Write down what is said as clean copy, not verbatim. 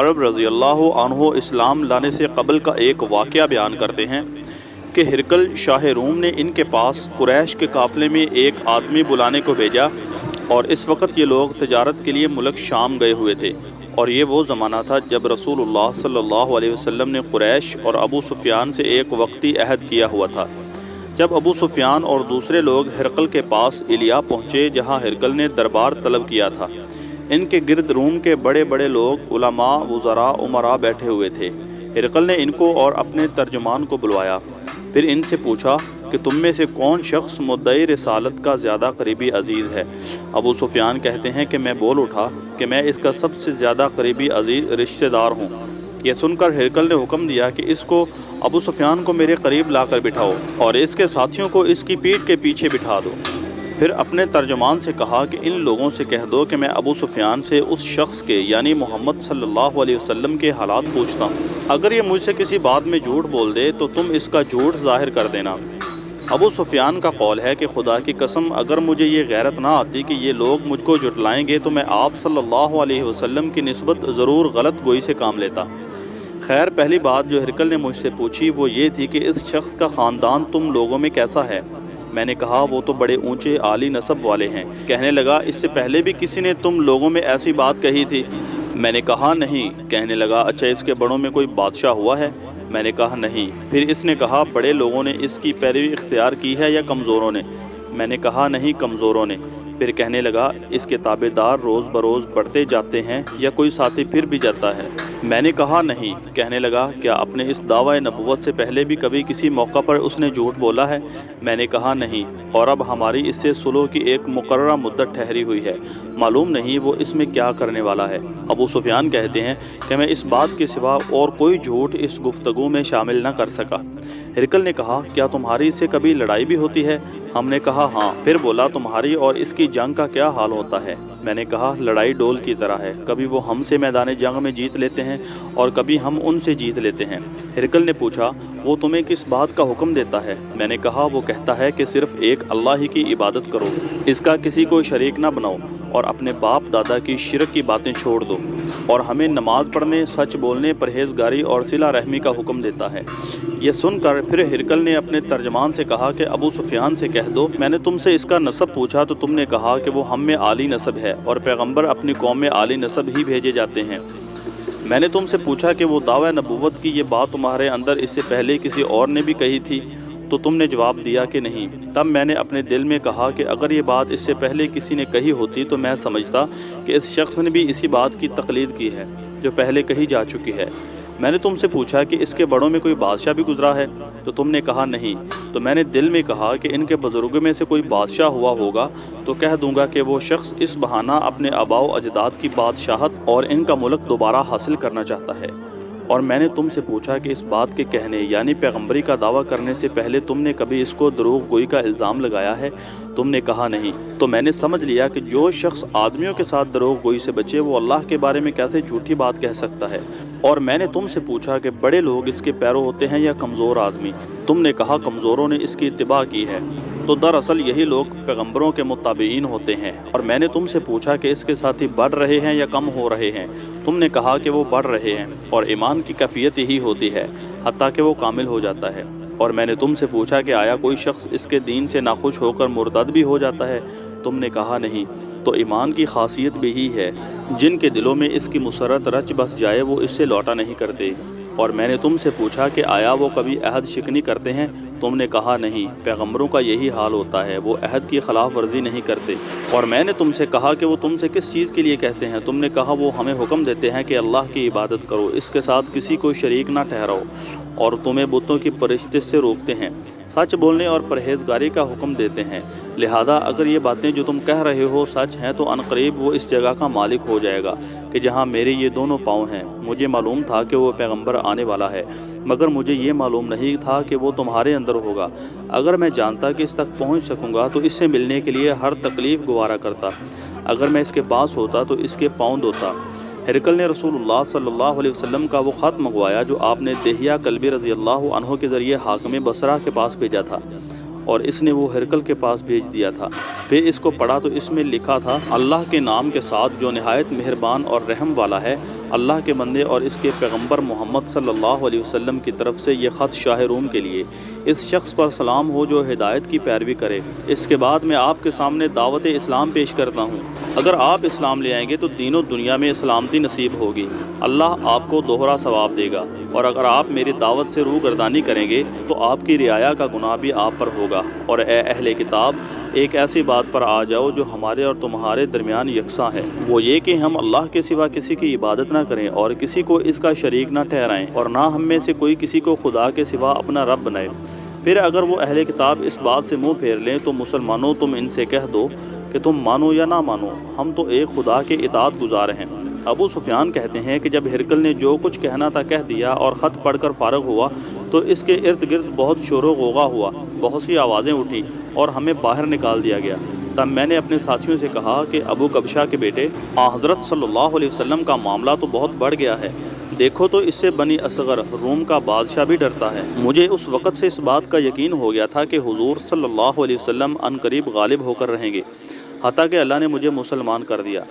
عرب رضی اللہ عنہ اسلام لانے سے قبل کا ایک واقعہ بیان کرتے ہیں کہ ہرقل شاہ روم نے ان کے پاس قریش کے قافلے میں ایک آدمی بلانے کو بھیجا، اور اس وقت یہ لوگ تجارت کے لیے ملک شام گئے ہوئے تھے، اور یہ وہ زمانہ تھا جب رسول اللہ صلی اللہ علیہ وسلم نے قریش اور ابو سفیان سے ایک وقتی عہد کیا ہوا تھا۔ جب ابو سفیان اور دوسرے لوگ ہرقل کے پاس ایلیا پہنچے جہاں ہرقل نے دربار طلب کیا تھا، ان کے گرد روم کے بڑے بڑے لوگ، علماء، وزراء، امراء بیٹھے ہوئے تھے۔ ہرقل نے ان کو اور اپنے ترجمان کو بلوایا، پھر ان سے پوچھا کہ تم میں سے کون شخص مدعی رسالت کا زیادہ قریبی عزیز ہے؟ ابو سفیان کہتے ہیں کہ میں بول اٹھا کہ میں اس کا سب سے زیادہ قریبی عزیز رشتہ دار ہوں۔ یہ سن کر ہرقل نے حکم دیا کہ اس کو، ابو سفیان کو میرے قریب لا کر بٹھاؤ اور اس کے ساتھیوں کو اس کی پیٹھ کے پیچھے بٹھا دو۔ پھر اپنے ترجمان سے کہا کہ ان لوگوں سے کہہ دو کہ میں ابو سفیان سے اس شخص کے یعنی محمد صلی اللہ علیہ وسلم کے حالات پوچھتا ہوں، اگر یہ مجھ سے کسی بات میں جھوٹ بول دے تو تم اس کا جھوٹ ظاہر کر دینا۔ ابو سفیان کا قول ہے کہ خدا کی قسم اگر مجھے یہ غیرت نہ آتی کہ یہ لوگ مجھ کو جھٹلائیں گے تو میں آپ صلی اللہ علیہ وسلم کی نسبت ضرور غلط گوئی سے کام لیتا۔ خیر، پہلی بات جو ہرقل نے مجھ سے پوچھی وہ یہ تھی کہ اس شخص کا خاندان تم لوگوں میں کیسا ہے؟ میں نے کہا وہ تو بڑے اونچے عالی نسب والے ہیں۔ کہنے لگا اس سے پہلے بھی کسی نے تم لوگوں میں ایسی بات کہی تھی؟ میں نے کہا نہیں۔ کہنے لگا اچھا اس کے بڑوں میں کوئی بادشاہ ہوا ہے؟ میں نے کہا نہیں۔ پھر اس نے کہا بڑے لوگوں نے اس کی پیروی اختیار کی ہے یا کمزوروں نے؟ میں نے کہا نہیں، کمزوروں نے۔ پھر کہنے لگا اس کے تابع دار روز بروز بڑھتے جاتے ہیں یا کوئی ساتھی پھر بھی جاتا ہے؟ میں نے کہا نہیں۔ کہنے لگا کیا اپنے اس دعوی نبوت سے پہلے بھی کبھی کسی موقع پر اس نے جھوٹ بولا ہے؟ میں نے کہا نہیں، اور اب ہماری اس سے صلح کی ایک مقررہ مدت ٹھہری ہوئی ہے، معلوم نہیں وہ اس میں کیا کرنے والا ہے۔ ابو سفیان کہتے ہیں کہ میں اس بات کے سوا اور کوئی جھوٹ اس گفتگو میں شامل نہ کر سکا۔ ہرقل نے کہا کیا تمہاری اس سے کبھی لڑائی بھی ہوتی ہے؟ ہم نے کہا ہاں۔ پھر بولا تمہاری اور اس کی جنگ کا کیا حال ہوتا ہے؟ میں نے کہا لڑائی ڈول کی طرح ہے، کبھی وہ ہم سے میدان جنگ میں جیت لیتے ہیں اور کبھی ہم ان سے جیت لیتے ہیں۔ ہرقل نے پوچھا وہ تمہیں کس بات کا حکم دیتا ہے؟ میں نے کہا وہ کہتا ہے کہ صرف ایک اللہ ہی کی عبادت کرو، اس کا کسی کو شریک نہ بناؤ، اور اپنے باپ دادا کی شرک کی باتیں چھوڑ دو، اور ہمیں نماز پڑھنے، سچ بولنے، پرہیزگاری اور صلہ رحمی کا حکم دیتا ہے۔ یہ سن کر پھر ہرقل نے اپنے ترجمان سے کہا کہ ابو سفیان سے کہہ دو میں نے تم سے اس کا نسب پوچھا تو تم نے کہا کہ وہ ہم میں عالی نسب ہے اور پیغمبر اپنی قوم میں عالی نسب ہی بھیجے جاتے ہیں۔ میں نے تم سے پوچھا کہ وہ دعوی نبوت کی یہ بات تمہارے اندر اس سے پہلے کسی اور نے بھی کہی تھی تو تم نے جواب دیا کہ نہیں۔ تب میں نے اپنے دل میں کہا کہ اگر یہ بات اس سے پہلے کسی نے کہی ہوتی تو میں سمجھتا کہ اس شخص نے بھی اسی بات کی تقلید کی ہے جو پہلے کہی جا چکی ہے۔ میں نے تم سے پوچھا کہ اس کے بڑوں میں کوئی بادشاہ بھی گزرا ہے تو تم نے کہا نہیں۔ تو میں نے دل میں کہا کہ ان کے بزرگوں میں سے کوئی بادشاہ ہوا ہوگا تو کہہ دوں گا کہ وہ شخص اس بہانہ اپنے آباء و اجداد کی بادشاہت اور ان کا ملک دوبارہ حاصل کرنا چاہتا ہے۔ اور میں نے تم سے پوچھا کہ اس بات کے کہنے یعنی پیغمبری کا دعویٰ کرنے سے پہلے تم نے کبھی اس کو دروغ گوئی کا الزام لگایا ہے؟ تم نے کہا نہیں۔ تو میں نے سمجھ لیا کہ جو شخص آدمیوں کے ساتھ دروغ گوئی سے بچے وہ اللہ کے بارے میں کیسے جھوٹی بات کہہ سکتا ہے۔ اور میں نے تم سے پوچھا کہ بڑے لوگ اس کے پیرو ہوتے ہیں یا کمزور آدمی؟ تم نے کہا کمزوروں نے اس کی اتباع کی ہے، تو دراصل یہی لوگ پیغمبروں کے متابعین ہوتے ہیں۔ اور میں نے تم سے پوچھا کہ اس کے ساتھی بڑھ رہے ہیں یا کم ہو رہے ہیں؟ تم نے کہا کہ وہ بڑھ رہے ہیں، اور ایمان کی کیفیت یہی ہوتی ہے حتیٰ کہ وہ کامل ہو جاتا ہے۔ اور میں نے تم سے پوچھا کہ آیا کوئی شخص اس کے دین سے ناخوش ہو کر مرتد بھی ہو جاتا ہے؟ تم نے کہا نہیں۔ تو ایمان کی خاصیت بھی ہی ہے، جن کے دلوں میں اس کی مسرت رچ بس جائے وہ اس سے لوٹا نہیں کرتے۔ اور میں نے تم سے پوچھا کہ آیا وہ کبھی عہد شکنی کرتے ہیں؟ تم نے کہا نہیں۔ پیغمبروں کا یہی حال ہوتا ہے، وہ عہد کی خلاف ورزی نہیں کرتے۔ اور میں نے تم سے کہا کہ وہ تم سے کس چیز کے لیے کہتے ہیں؟ تم نے کہا وہ ہمیں حکم دیتے ہیں کہ اللہ کی عبادت کرو، اس کے ساتھ کسی کو شریک نہ ٹھہراؤ، اور تمہیں بتوں کی پرستش سے روکتے ہیں، سچ بولنے اور پرہیزگاری کا حکم دیتے ہیں۔ لہذا اگر یہ باتیں جو تم کہہ رہے ہو سچ ہیں تو عنقریب وہ اس جگہ کا مالک ہو جائے گا کہ جہاں میرے یہ دونوں پاؤں ہیں۔ مجھے معلوم تھا کہ وہ پیغمبر آنے والا ہے، مگر مجھے یہ معلوم نہیں تھا کہ وہ تمہارے اندر ہوگا۔ اگر میں جانتا کہ اس تک پہنچ سکوں گا تو اس سے ملنے کے لیے ہر تکلیف گوارا کرتا، اگر میں اس کے پاس ہوتا تو اس کے پاؤں دھوتا۔ ہرقل نے رسول اللہ صلی اللہ علیہ وسلم کا وہ خط منگوایا جو آپ نے دہیہ کلبی رضی اللہ عنہ کے ذریعے حاکم بصرہ کے پاس بھیجا تھا، اور اس نے وہ ہرقل کے پاس بھیج دیا تھا۔ پھر اس کو پڑھا تو اس میں لکھا تھا اللہ کے نام کے ساتھ جو نہایت مہربان اور رحم والا ہے، اللہ کے بندے اور اس کے پیغمبر محمد صلی اللہ علیہ وسلم کی طرف سے یہ خط شاہ روم کے لیے، اس شخص پر سلام ہو جو ہدایت کی پیروی کرے۔ اس کے بعد میں آپ کے سامنے دعوت اسلام پیش کرتا ہوں۔ اگر آپ اسلام لے آئیں گے تو دین و دنیا میں سلامتی نصیب ہوگی، اللہ آپ کو دوہرا ثواب دے گا، اور اگر آپ میری دعوت سے روگردانی کریں گے تو آپ کی رعایا کا گناہ بھی آپ پر ہوگا۔ اور اے اہل کتاب، ایک ایسی بات پر آ جاؤ جو ہمارے اور تمہارے درمیان یکساں ہے، وہ یہ کہ ہم اللہ کے سوا کسی کی عبادت نہ کریں اور کسی کو اس کا شریک نہ ٹھہرائیں، اور نہ ہم میں سے کوئی کسی کو خدا کے سوا اپنا رب بنائے۔ پھر اگر وہ اہل کتاب اس بات سے منہ پھیر لیں تو مسلمانوں تم ان سے کہہ دو کہ تم مانو یا نہ مانو، ہم تو ایک خدا کے اطاعت گزار ہیں۔ ابو سفیان کہتے ہیں کہ جب ہرقل نے جو کچھ کہنا تھا کہہ دیا اور خط پڑھ کر فارغ ہوا تو اس کے ارد گرد بہت شور و غوغا ہوا، بہت سی آوازیں اٹھی اور ہمیں باہر نکال دیا گیا۔ تب میں نے اپنے ساتھیوں سے کہا کہ ابو کبشہ کے بیٹے، حضرت صلی اللہ علیہ وسلم کا معاملہ تو بہت بڑھ گیا ہے، دیکھو تو اس سے بنی اصغر روم کا بادشاہ بھی ڈرتا ہے۔ مجھے اس وقت سے اس بات کا یقین ہو گیا تھا کہ حضور صلی اللہ علیہ وسلم عنقریب غالب ہو کر رہیں گے، حتیٰ کہ اللہ نے مجھے مسلمان کر دیا۔